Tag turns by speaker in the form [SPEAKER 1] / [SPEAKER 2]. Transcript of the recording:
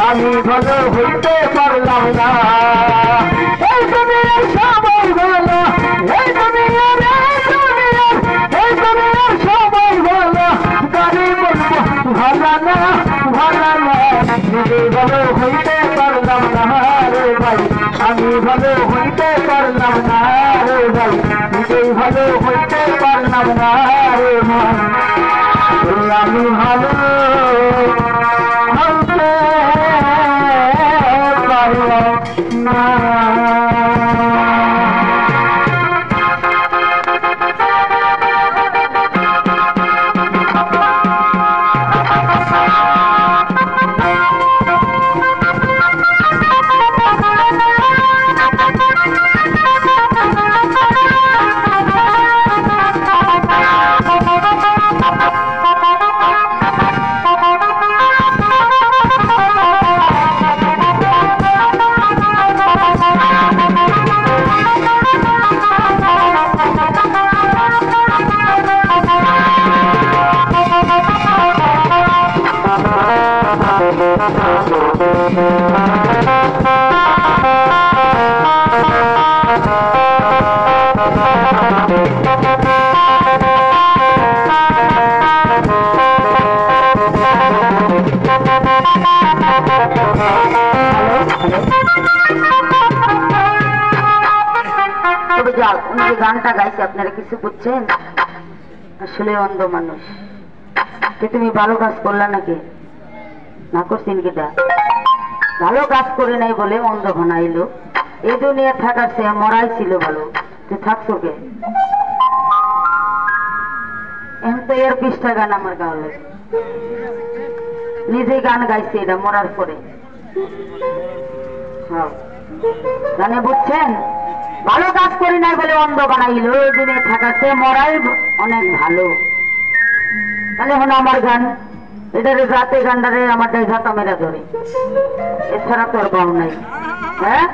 [SPEAKER 1] আমি ভালো হইতে পারলাম না এই দুনিয়ার সবাই ভালো এই দুনিয়ার সবাই ভালো গাড়ি বলবো ভালো না নিজে ভালো হইতে পারলাম না রে ভাই আমি ভালো হইতে পারলাম না রে ভাই নিজেই ভালো হইতে পারলাম না রে ভাই আমি ভালো গানটা গাইছে আপনারা কিছু বুঝছেন? আসলে অন্ধ মানুষ তুমি ভালো কাজ করলা নাকি না করছেন কিটা ভালো কাজ করে নাই বলে অন্ধ বানাইলো এই দুনিয়া থাকার সে মরাই ছিল ভালো তুই থাকছো কে এখন তো এর 20টা গান আমার গাওয়া লাগে নিজে গান গাইছে এটা মরার পরে গানে বুঝছেন ভালো কাজ করি নাই বলে অন্ধ বানাইলো এই দিনে থাকাতে মরাই অনেক ভালো তাহলে এখন আমার গান এটারে রাতে গানটারে আমার ঝাঁটা মেরা ধরে এছাড়া তো আর পাও নাই হ্যাঁ